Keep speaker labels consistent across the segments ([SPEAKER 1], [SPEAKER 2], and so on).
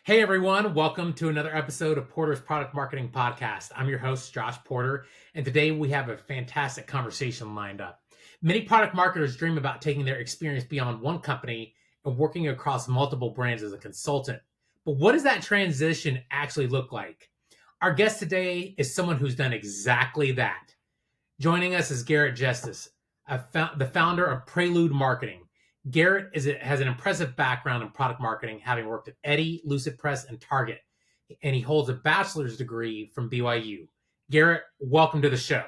[SPEAKER 1] Hey everyone, welcome to another episode of Porter's Product Marketing Podcast. I'm your host, Josh Porter, and today we have a fantastic conversation lined up. Many product marketers dream about taking their experience beyond one company and working across multiple brands as a consultant. But what does that transition actually look like? Our guest today is someone who's done exactly that. Joining us is Garrett Jestice, the founder of Prelude Marketing. Garrett has an impressive background in product marketing, having worked at Eddy, Lucid Press, and Target, and he holds a bachelor's degree from BYU. Garrett, welcome to the show.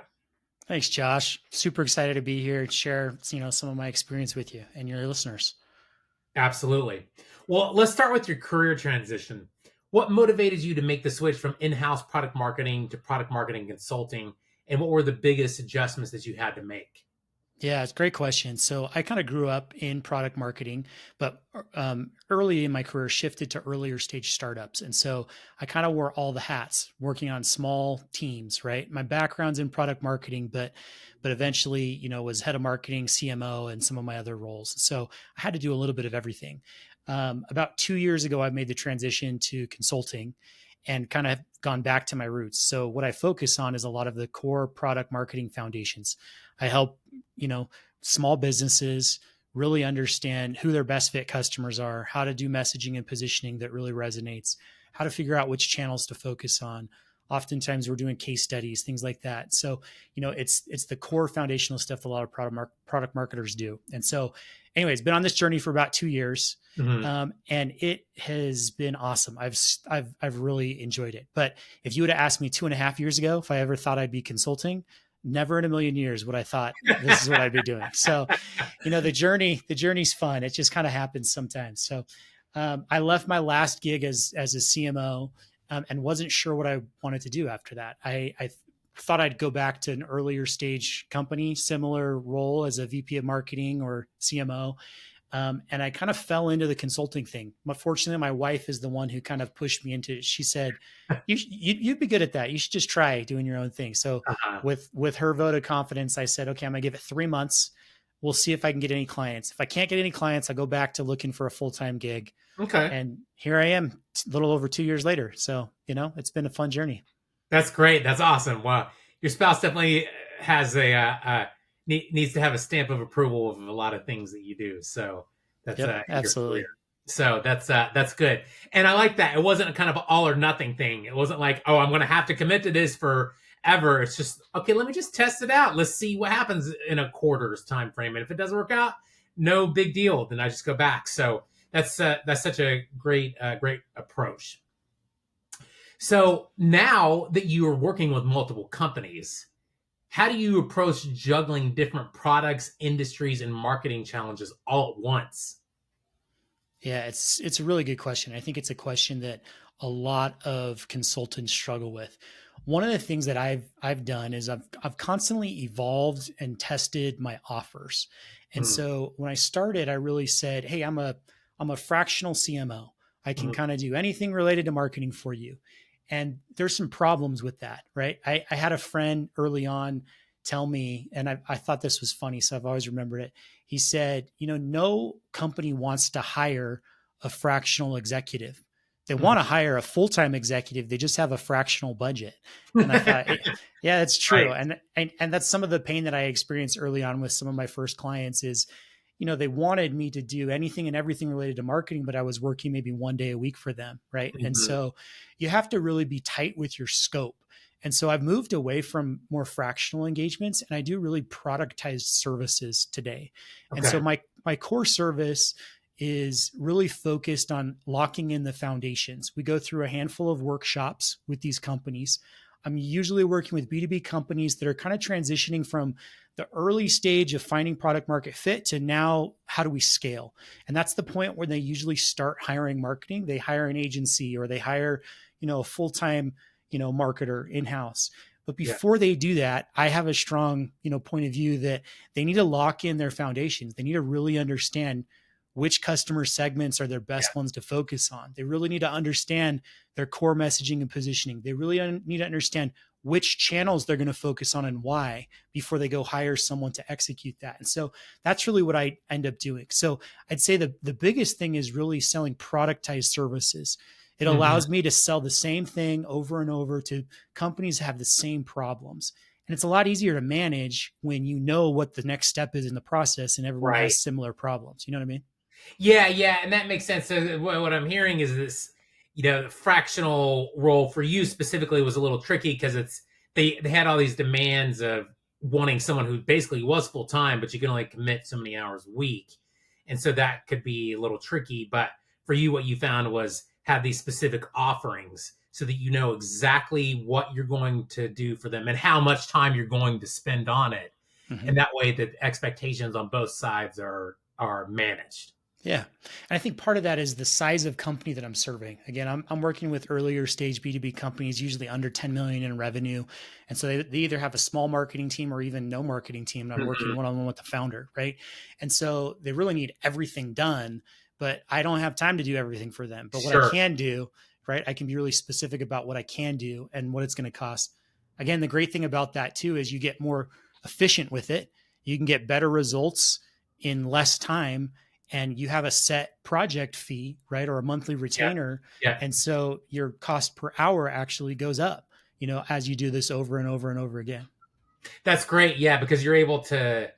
[SPEAKER 2] Thanks, Josh. Super excited to be here and share, some of my experience with you and your listeners.
[SPEAKER 1] Absolutely. Well, let's start with your career transition. What motivated you to make the switch from in-house product marketing to product marketing consulting, and what were the biggest adjustments that you had to make?
[SPEAKER 2] Yeah, it's a great question. So I kind of grew up in product marketing, but early in my career shifted to earlier stage startups. And so I kind of wore all the hats working on small teams, right? My background's in product marketing, but eventually, was head of marketing, CMO, and some of my other roles. So I had to do a little bit of everything. About 2 years ago, I made the transition to consulting and kind of gone back to my roots. So what I focus on is a lot of the core product marketing foundations. I help, small businesses really understand who their best fit customers are, how to do messaging and positioning that really resonates, how to figure out which channels to focus on. Oftentimes we're doing case studies, things like that. So, it's the core foundational stuff a lot of product marketers do. And so anyways, been on this journey for about 2 years. And it has been awesome. I've really enjoyed it. But if you would have asked me 2.5 years ago, if I ever thought I'd be consulting, never in a million years would I thought this is what I'd be doing. So, the journey's fun. It just kind of happens sometimes. So, I left my last gig as a CMO and wasn't sure what I wanted to do after that. I thought I'd go back to an earlier stage company, similar role as a VP of marketing or CMO. And I kind of fell into the consulting thing. But fortunately, my wife is the one who kind of pushed me into it. She said, you'd be good at that. You should just try doing your own thing. So with her vote of confidence, I said, okay, I'm gonna give it 3 months. We'll see if I can get any clients. If I can't get any clients, I'll go back to looking for a full-time gig.
[SPEAKER 1] Okay.
[SPEAKER 2] And here I am a little over 2 years later. So, it's been a fun journey.
[SPEAKER 1] That's great. That's awesome. Wow. Your spouse definitely has needs to have a stamp of approval of a lot of things that you do. So that's
[SPEAKER 2] absolutely.
[SPEAKER 1] So that's good. And I like that. It wasn't a kind of all or nothing thing. It wasn't like, oh, I'm going to have to commit to this forever. It's just, okay, let me just test it out. Let's see what happens in a quarter's time frame. And if it doesn't work out, no big deal. Then I just go back. So that's such a great approach. So now that you are working with multiple companies, how do you approach juggling different products, industries, and marketing challenges all at once?
[SPEAKER 2] Yeah, it's a really good question. I think it's a question that a lot of consultants struggle with. One of the things that I've done is I've constantly evolved and tested my offers. And so when I started, I really said, "Hey, I'm a fractional CMO. I can kind of do anything related to marketing for you." And there's some problems with that, right? I had a friend early on tell me, and I thought this was funny, so I've always remembered it. He said, no company wants to hire a fractional executive. They want to hire a full-time executive. They just have a fractional budget. And I thought, yeah, that's true. Right. And that's some of the pain that I experienced early on with some of my first clients is, they wanted me to do anything and everything related to marketing, but I was working maybe 1 day a week for them. Right. And so you have to really be tight with your scope. And so I've moved away from more fractional engagements and I do really productized services today. Okay. And so my core service is really focused on locking in the foundations. We go through a handful of workshops with these companies. I'm usually working with B2B companies that are kind of transitioning from the early stage of finding product market fit to now, how do we scale? And that's the point where they usually start hiring marketing. They hire an agency or they hire, a full-time, marketer in-house. But before they do that, I have a strong, point of view that they need to lock in their foundations. They need to really understand which customer segments are their best ones to focus on. They really need to understand their core messaging and positioning. They really need to understand which channels they're going to focus on and why before they go hire someone to execute that. And so that's really what I end up doing. So I'd say the biggest thing is really selling productized services. It
[SPEAKER 1] Hmm.
[SPEAKER 2] allows me to sell the same thing over and over to companies that have the same problems. And it's a lot easier to manage when you know what the next step is in the process and everyone
[SPEAKER 1] Right.
[SPEAKER 2] has similar problems. You know what I mean?
[SPEAKER 1] Yeah, yeah, and that makes sense. So what I'm hearing is this, fractional role for you specifically was a little tricky because they had all these demands of wanting someone who basically was full time, but you can only commit so many hours a week, and so that could be a little tricky. But for you, what you found was have these specific offerings so that you know exactly what you're going to do for them and how much time you're going to spend on it, and
[SPEAKER 2] Mm-hmm.
[SPEAKER 1] that way the expectations on both sides are managed.
[SPEAKER 2] Yeah. And I think part of that is the size of company that I'm serving. Again, I'm working with earlier stage B2B companies, usually under 10 million in revenue. And so they either have a small marketing team or even no marketing team. And I'm working
[SPEAKER 1] Mhm.
[SPEAKER 2] one-on-one with the founder, right? And so they really need everything done, but I don't have time to do everything for them. But what I
[SPEAKER 1] Sure.
[SPEAKER 2] can do, right? I can be really specific about what I can do and what it's going to cost. Again, the great thing about that too is you get more efficient with it. You can get better results in less time and you have a set project fee, right? Or a monthly
[SPEAKER 1] Yeah.
[SPEAKER 2] retainer.
[SPEAKER 1] Yeah.
[SPEAKER 2] And so your cost per hour actually goes up, as you do this over and over and over again.
[SPEAKER 1] That's great. Yeah, because you're able to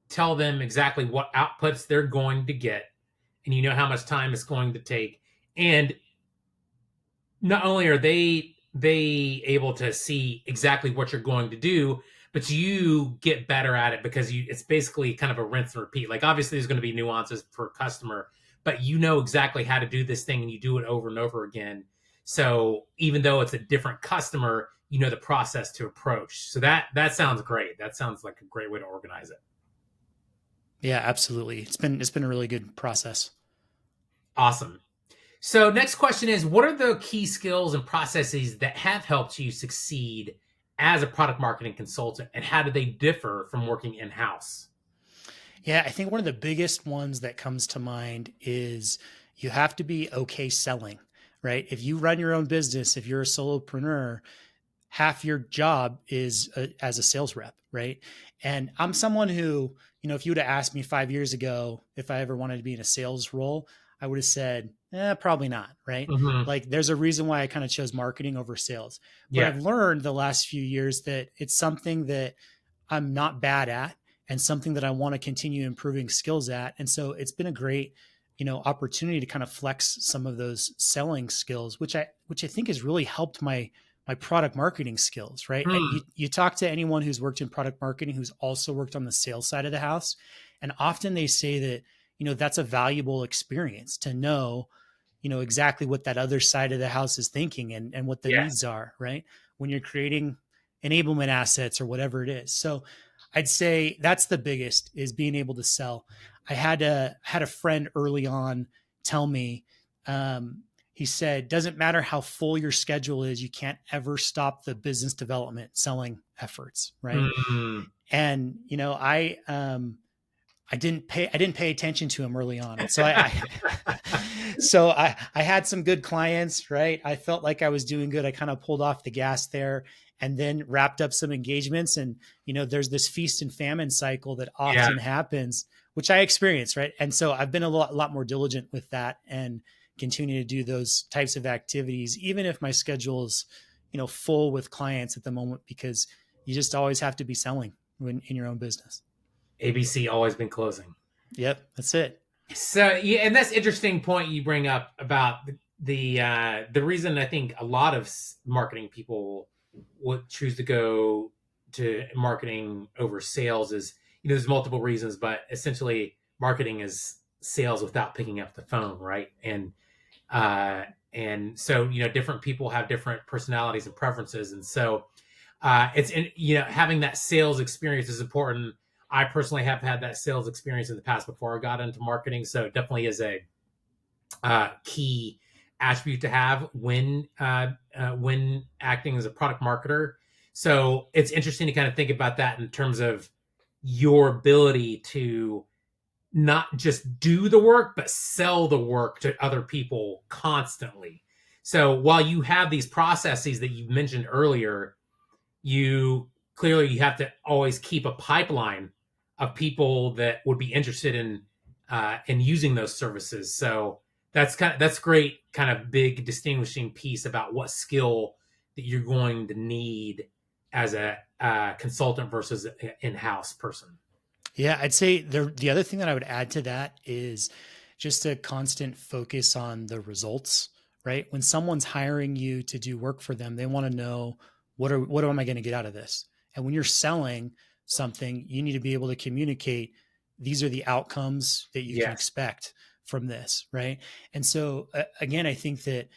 [SPEAKER 1] tell them exactly what outputs they're going to get, and you know how much time it's going to take. And not only are they able to see exactly what you're going to do, but you get better at it because it's basically kind of a rinse and repeat. Like obviously there's going to be nuances per customer, but you know exactly how to do this thing and you do it over and over again. So even though it's a different customer, you know the process to approach. So that sounds great. That sounds like a great way to organize it.
[SPEAKER 2] Yeah, absolutely. It's been a really good process.
[SPEAKER 1] Awesome. So, next question is what are the key skills and processes that have helped you succeed as a product marketing consultant, and how do they differ from working in house?
[SPEAKER 2] Yeah, I think one of the biggest ones that comes to mind is you have to be okay selling, right? If you run your own business, if you're a solopreneur, half your job is as a sales rep, right? And I'm someone who, if you would have asked me 5 years ago if I ever wanted to be in a sales role, I would have said, probably not, right?
[SPEAKER 1] Hmm.
[SPEAKER 2] Like there's a reason why I kind of chose marketing over sales. But
[SPEAKER 1] Yeah.
[SPEAKER 2] I've learned the last few years that it's something that I'm not bad at and something that I want to continue improving skills at. And so it's been a great, opportunity to kind of flex some of those selling skills, which I think has really helped my product marketing skills, right? You
[SPEAKER 1] Hmm.
[SPEAKER 2] you talk to anyone who's worked in product marketing who's also worked on the sales side of the house, and often they say that, that's a valuable experience to know, exactly what that other side of the house is thinking and what the needs
[SPEAKER 1] Yes.
[SPEAKER 2] are, right? When you're creating enablement assets or whatever it is. So I'd say that's the biggest is being able to sell. I had a friend early on tell me, he said, doesn't matter how full your schedule is, you can't ever stop the business development selling efforts, right?
[SPEAKER 1] Hmm.
[SPEAKER 2] And I didn't pay attention to him early on, and so I had some good clients, right? I felt like I was doing good. I kind of pulled off the gas there, and then wrapped up some engagements. And there's this feast and famine cycle that
[SPEAKER 1] Yeah.
[SPEAKER 2] often happens, which I experienced, right? And so I've been a lot more diligent with that and continue to do those types of activities, even if my schedule is full with clients at the moment, because you just always have to be selling when in your own business.
[SPEAKER 1] ABC always been closing.
[SPEAKER 2] Yep, that's it.
[SPEAKER 1] So yeah, and that's interesting point you bring up about the reason I think a lot of marketing people would choose to go to marketing over sales is there's multiple reasons, but essentially marketing is sales without picking up the phone, right? Uh, and so different people have different personalities and preferences, and so it's in, having that sales experience is important. I personally have had that sales experience in the past before I got into marketing, so it definitely is a key attribute to have when acting as a product marketer. So it's interesting to kind of think about that in terms of your ability to not just do the work, but sell the work to other people constantly. So while you have these processes that you mentioned earlier, you have to always keep a pipeline of people that would be interested in using those services. So That's great, kind of big distinguishing piece about what skill that you're going to need as a consultant versus an in-house person.
[SPEAKER 2] Yeah, I'd say the other thing that I would add to that is just a constant focus on the results, right? When someone's hiring you to do work for them, they want to know what am I going to get out of this? And when you're selling something, you need to be able to communicate these are the outcomes that you can
[SPEAKER 1] Yes.
[SPEAKER 2] expect from this, right? And so again, I think that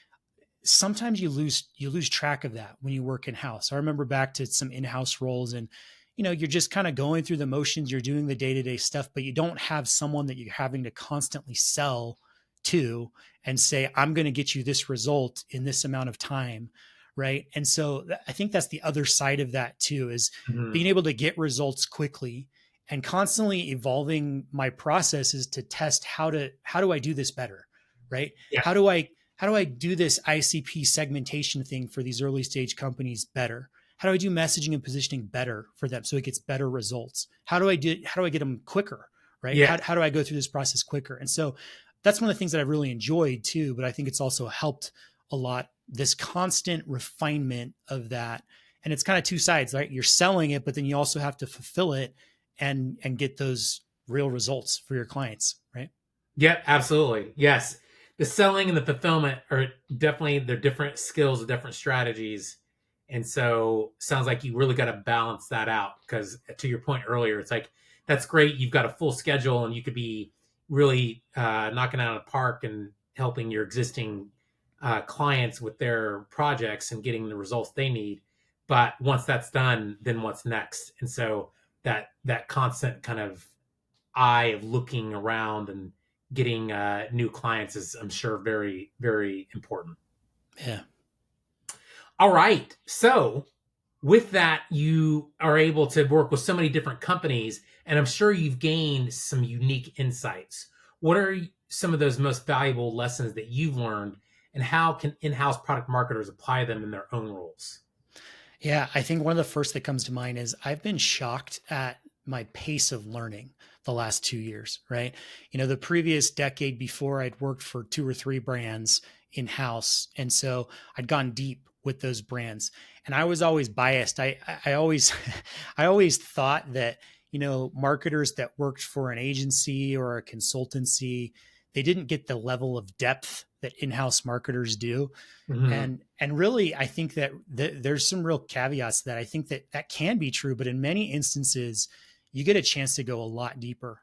[SPEAKER 2] sometimes you lose track of that when you work in house. I remember back to some in-house roles, and you're just kind of going through the motions, you're doing the day-to-day stuff, but you don't have someone that you're having to constantly sell to and say, I'm going to get you this result in this amount of time, right? And so I think that's the other side of that too, is
[SPEAKER 1] Hmm.
[SPEAKER 2] being able to get results quickly and constantly evolving my processes to test how do I do this better, right?
[SPEAKER 1] Yeah.
[SPEAKER 2] How do I do this ICP segmentation thing for these early stage companies better? How do I do messaging and positioning better for them so it gets better results? How do I get them quicker? Right?
[SPEAKER 1] Yeah.
[SPEAKER 2] How do I go through this process quicker? And so that's one of the things that I've really enjoyed too, but I think it's also helped a lot, this constant refinement of that. And it's kind of two sides, right? You're selling it, but then you also have to fulfill it and get those real results for your clients, right?
[SPEAKER 1] Yeah, absolutely. Yes. The selling and the fulfillment are definitely, they're different skills, different strategies. And so sounds like you really got to balance that out, because to your point earlier, it's like that's great. You've got a full schedule and you could be really knocking out of the park and helping your existing clients with their projects and getting the results they need. But once that's done, then what's next? And so that constant kind of eye of looking around and getting new clients is, I'm sure, very, very important.
[SPEAKER 2] Yeah.
[SPEAKER 1] All right. So, with that, you are able to work with so many different companies, and I'm sure you've gained some unique insights. What are some of those most valuable lessons that you've learned, and how can in house product marketers apply them in their own roles?
[SPEAKER 2] Yeah, I think one of the first that comes to mind is I've been shocked at my pace of learning the last 2 years, right? The previous decade before, I'd worked for two or three brands in house. And so I'd gone deep with those brands. And I was always biased. I always, I always thought that, marketers that worked for an agency or a consultancy, they didn't get the level of depth that in-house marketers do.
[SPEAKER 1] Mm-hmm.
[SPEAKER 2] And really, I think that there's some real caveats to that. I think that that can be true, but in many instances, you get a chance to go a lot deeper.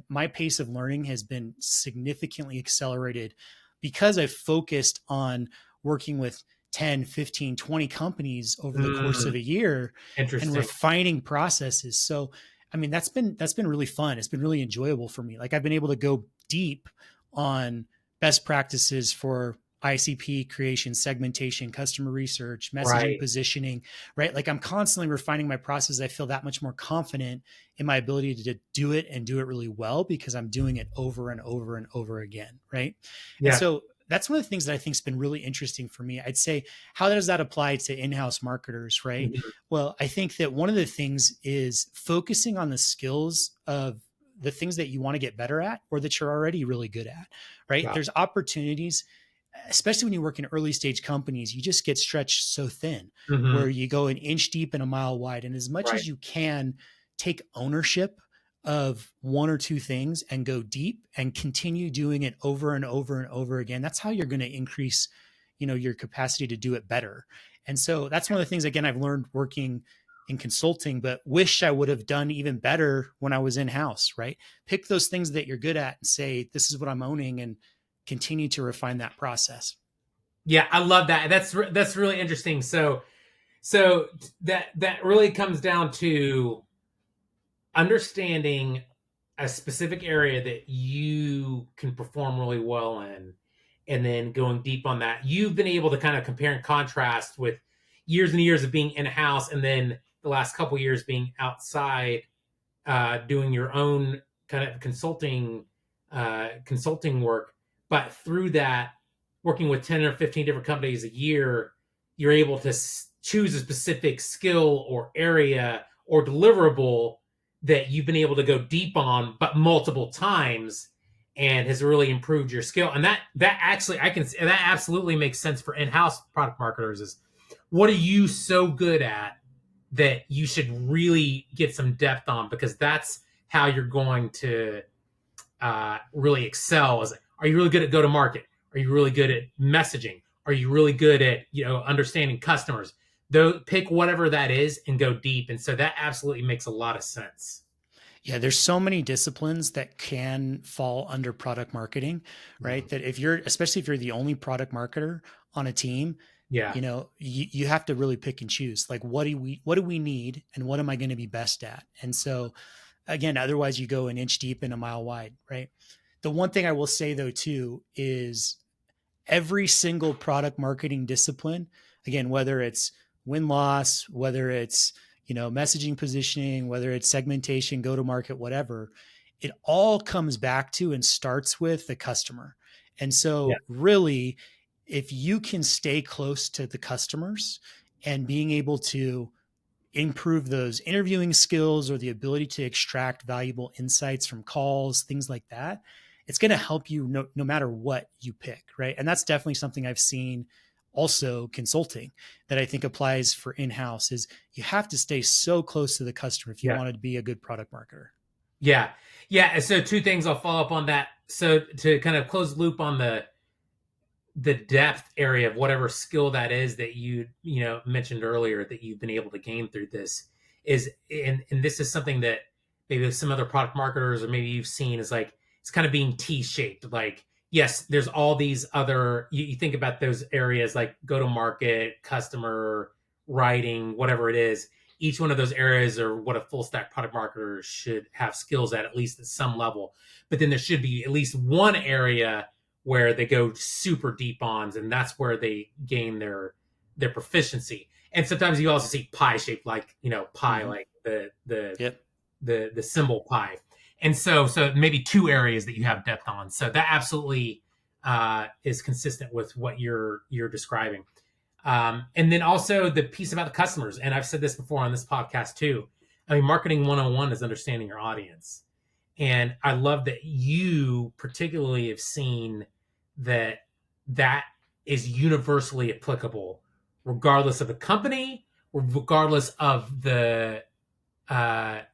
[SPEAKER 2] My pace of learning has been significantly accelerated because I've focused on working with 10, 15, 20 companies over the course of
[SPEAKER 1] Mm,
[SPEAKER 2] a year and
[SPEAKER 1] interesting.
[SPEAKER 2] refining processes. So, I mean, that's been really fun. It's been really enjoyable for me. Like, I've been able to go deep on best practices for ICP creation, segmentation, customer research, messaging,
[SPEAKER 1] Right.
[SPEAKER 2] positioning, right? Like, I'm constantly refining my process. I feel that much more confident in my ability to do it and do it really well because I'm doing it over and over and over again, right? And
[SPEAKER 1] Yeah.
[SPEAKER 2] so that's one of the things that I think has been really interesting for me. I'd say, how does that apply to in-house marketers, right?
[SPEAKER 1] Mhm.
[SPEAKER 2] Well, I think that one of the things is focusing on the skills of the things that you want to get better at or that you're already really good at, right?
[SPEAKER 1] Yeah.
[SPEAKER 2] There's opportunities, especially when you work in early stage companies, you just get stretched so thin
[SPEAKER 1] Hmm.
[SPEAKER 2] where you go an inch deep and a mile wide. And as much
[SPEAKER 1] Right.
[SPEAKER 2] as you can take ownership of one or two things and go deep and continue doing it over and over and over again, that's how you're going to increase, your capacity to do it better. And so that's one of the things, again, I've learned working in consulting, but wish I would have done even better when I was in house, right? Pick those things that you're good at and say, this is what I'm owning, and continue to refine that process.
[SPEAKER 1] Yeah, I love that. That's really interesting. So that really comes down to understanding a specific area that you can perform really well in, and then going deep on that. You've been able to kind of compare and contrast with years and years of being in house, and then the last couple years being outside, doing your own kind of consulting work. But through that, working with 10 or 15 different companies a year, you're able to choose a specific skill or area or deliverable that you've been able to go deep on, but multiple times. and has really improved your skill. And that actually that absolutely makes sense for in-house product marketers. Is what are you so good at that you should really get some depth on, because that's how you're going to really excel. Is, are you really good at go to market? Are you really good at messaging? Are you really good at understanding customers? Though, pick whatever that is and go deep. And so that absolutely makes a lot of sense.
[SPEAKER 2] Yeah, there's so many disciplines that can fall under product marketing, right?
[SPEAKER 1] Mhm.
[SPEAKER 2] That if you're, especially if you're the only product marketer on a team,
[SPEAKER 1] Yeah,
[SPEAKER 2] you have to really pick and choose. Like, what do we need, and what am I going to be best at? And so, again, otherwise you go an inch deep and a mile wide, right? The one thing I will say though too is every single product marketing discipline, again, whether it's win loss, whether it's messaging, positioning, whether it's segmentation, go to market, whatever, it all comes back to and starts with the customer. And
[SPEAKER 1] yeah,
[SPEAKER 2] so really, if you can stay close to the customers and being able to improve those interviewing skills or the ability to extract valuable insights from calls, things like that, it's going to help you no matter what you pick, right? And that's definitely something I've seen also consulting that I think applies for in-house is you have to stay so close to the customer if you
[SPEAKER 1] yeah,
[SPEAKER 2] want to be a good product marketer.
[SPEAKER 1] yeah, yeah. So two things I'll follow up on that. So to kind of close the loop on the depth area of whatever skill that is that you mentioned earlier that you've been able to gain through this is, and this is something that maybe some other product marketers or maybe you've seen, is like it's kind of being T-shaped. Like, yes, there's all these other, you think about those areas like go to market, customer, writing, whatever it is. Each one of those areas are what a full stack product marketer should have skills at least at some level. But then there should be at least one area where they go super deep on, and that's where they gain their proficiency. And sometimes you also see pie shaped, like pie,
[SPEAKER 2] Mm-hmm.
[SPEAKER 1] like
[SPEAKER 2] Yep.
[SPEAKER 1] the symbol pi. And so maybe two areas that you have depth on. So that absolutely is consistent with what you're describing. And then also the piece about the customers. And I've said this before on this podcast too. I mean, marketing 101 is understanding your audience. And I love that you particularly have seen that that is universally applicable, regardless of the company, regardless of the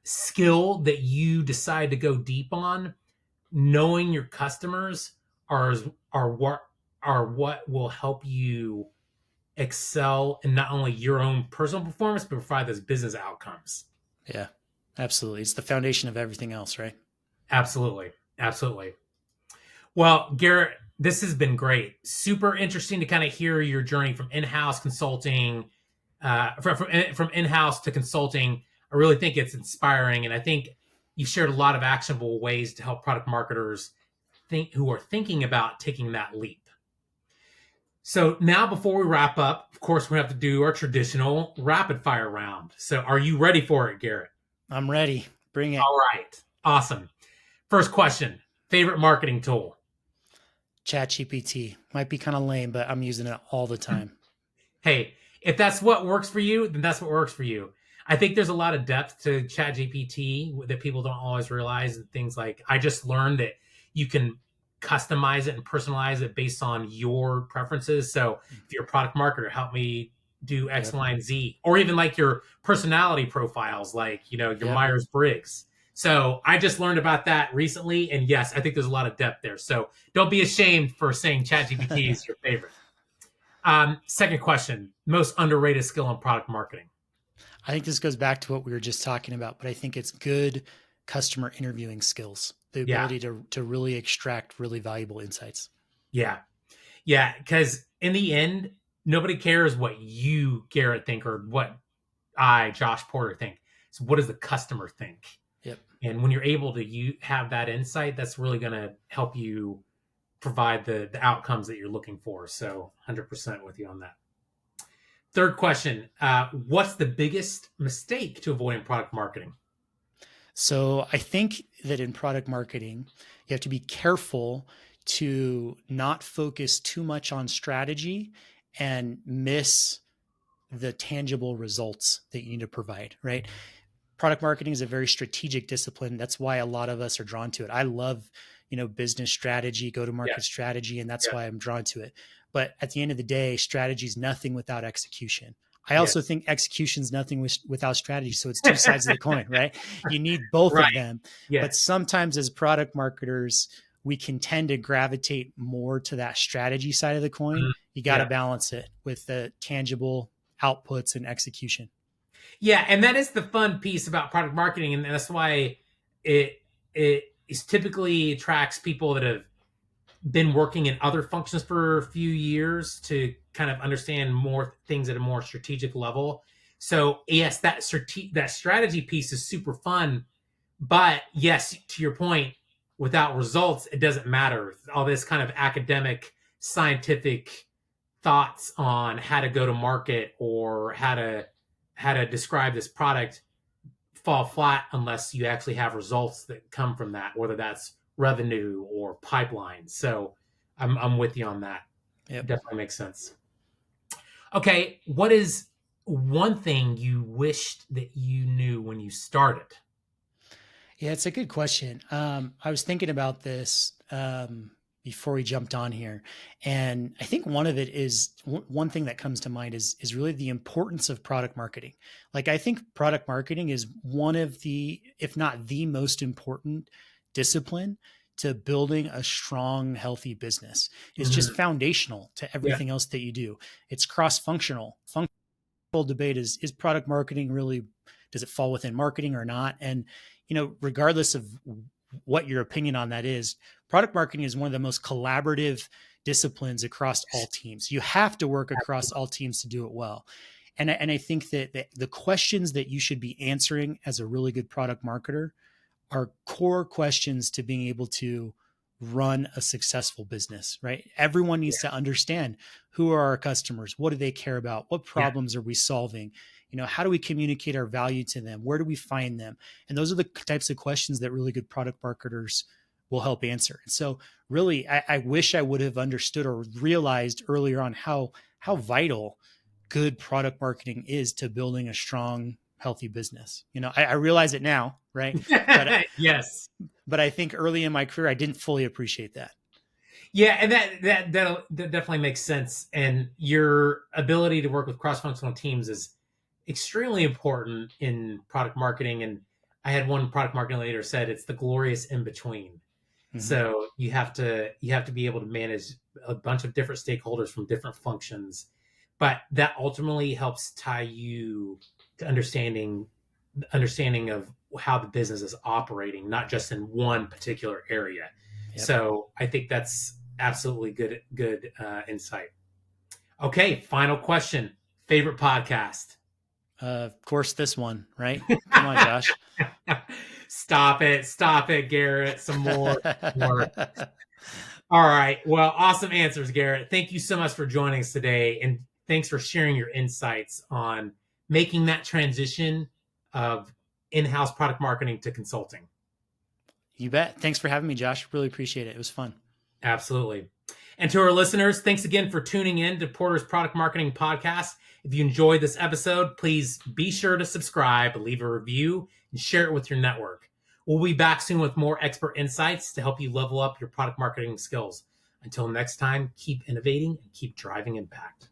[SPEAKER 1] skill that you decide to go deep on. Knowing your customers are are what what will help you excel in not only your own personal performance but provide those business outcomes.
[SPEAKER 2] Yeah. Absolutely. It's the foundation of everything else, right?
[SPEAKER 1] Absolutely, absolutely. Well, Garrett, this has been great. Super interesting to kind of hear your journey from in-house consulting, from in-house to consulting. I really think it's inspiring, and I think you shared a lot of actionable ways to help product marketers think who are thinking about taking that leap. So now, before we wrap up, of course, we have to do our traditional rapid fire round. So, are you ready for it, Garrett?
[SPEAKER 2] I'm ready. Bring it.
[SPEAKER 1] All right, awesome. First question: favorite marketing tool?
[SPEAKER 2] Chat GPT might be kind of lame, but I'm using it all the time.
[SPEAKER 1] Hey, if that's what works for you, then that's what works for you. I think there's a lot of depth to ChatGPT that people don't always realize, and things like I just learned that you can customize it and personalize it based on your preferences. So if you're a product marketer, help me do X,
[SPEAKER 2] Yep.
[SPEAKER 1] Y, and Z, or even like your personality profiles, like your
[SPEAKER 2] Yep.
[SPEAKER 1] Myers Briggs. So I just learned about that recently, and yes, I think there's a lot of depth there. So don't be ashamed for saying ChatGPT is your favorite. Second question: most underrated skill in product marketing.
[SPEAKER 2] I think this goes back to what we were just talking about, but I think it's good customer interviewing skills, the
[SPEAKER 1] Yeah,
[SPEAKER 2] ability to really extract really valuable insights.
[SPEAKER 1] yeah, yeah. Because in the end, nobody cares what you, Garrett, think or what I, Josh Porter, think. So what does the customer think?
[SPEAKER 2] Yep.
[SPEAKER 1] And when you're able to have that insight, that's really going to help you provide the outcomes that you're looking for. So 100% with you on that. Third question: what's the biggest mistake to avoid in product marketing?
[SPEAKER 2] So I think that in product marketing, you have to be careful to not focus too much on strategy and miss the tangible results that you need to provide, right? Product marketing is a very strategic discipline. That's why a lot of us are drawn to it. I love, business strategy, go to
[SPEAKER 1] Yeah.
[SPEAKER 2] market strategy, and that's
[SPEAKER 1] Yeah.
[SPEAKER 2] why I'm drawn to it. But at the end of the day, strategy is nothing without execution. I also
[SPEAKER 1] Yes.
[SPEAKER 2] think execution is nothing without strategy. So it's two sides of the coin, right? You need both
[SPEAKER 1] Right.
[SPEAKER 2] of them. But
[SPEAKER 1] Yes.
[SPEAKER 2] sometimes as product marketers, we can tend to gravitate more to that strategy side of the coin.
[SPEAKER 1] Mhm.
[SPEAKER 2] You got to
[SPEAKER 1] Yeah.
[SPEAKER 2] balance it with the tangible outputs and execution.
[SPEAKER 1] Yeah, and that is the fun piece about product marketing, and that's why it it is typically attracts people that have been working in other functions for a few years to kind of understand more things at a more strategic level. So yes, that strategy piece is super fun, but yes, to your point, without results, it doesn't matter. All this kind of academic, scientific thoughts on how to go to market or how to describe this product fall flat unless you actually have results that come from that, whether that's revenue or pipeline. So I'm with you on that.
[SPEAKER 2] Yep.
[SPEAKER 1] Definitely makes sense. Okay, what is one thing you wished that you knew when you started?
[SPEAKER 2] Yeah, it's a good question. I was thinking about this before we jumped on here, and I think one of it is one thing that comes to mind is really the importance of product marketing. Like, I think product marketing is one of the, if not the most important discipline to building a strong, healthy business. It's just
[SPEAKER 1] Mhm.
[SPEAKER 2] foundational to
[SPEAKER 1] Yeah.
[SPEAKER 2] everything else that you do. It's cross functional. Functional debate is product marketing really, does it fall within marketing or not? And regardless of what your opinion on that is, product marketing is one of the most collaborative disciplines across all teams. You have to work across all teams to do it well. And I think that the questions that you should be answering as a really good product marketer are core questions to being able to run a successful business, right? Everyone needs to understand, who are our customers? What do they care about? What
[SPEAKER 1] Yeah.
[SPEAKER 2] problems are we solving? How do we communicate our value to them? Where do we find them? And those are the types of questions that really good product marketers will help answer. And so really, I wish I would have understood or realized earlier on how vital good product marketing is to building a strong, healthy business. I realize it now, right? But
[SPEAKER 1] Yes.
[SPEAKER 2] but I think early in my career, I didn't fully appreciate that.
[SPEAKER 1] Yeah, and that definitely makes sense. And your ability to work with cross-functional teams is extremely important in product marketing. And I had one product marketing leader said it's the glorious in between.
[SPEAKER 2] Mm-hmm.
[SPEAKER 1] So you have to be able to manage a bunch of different stakeholders from different functions, but that ultimately helps tie you to understanding of how the business is operating, not just in one particular area.
[SPEAKER 2] Yep.
[SPEAKER 1] So I think that's absolutely good insight. Okay, final question. Favorite podcast?
[SPEAKER 2] Of course, this one, right? Come on, Josh.
[SPEAKER 1] Stop it, Garrett. Some more, more. All right. Well, awesome answers, Garrett. Thank you so much for joining us today, and thanks for sharing your insights on making that transition of in-house product marketing to consulting.
[SPEAKER 2] You bet. Thanks for having me, Josh. Really appreciate it. It was fun.
[SPEAKER 1] Absolutely. And to our listeners, thanks again for tuning in to Porter's Product Marketing Podcast. If you enjoyed this episode, please be sure to subscribe, leave a review, and share it with your network. We'll be back soon with more expert insights to help you level up your product marketing skills. Until next time, keep innovating and keep driving impact.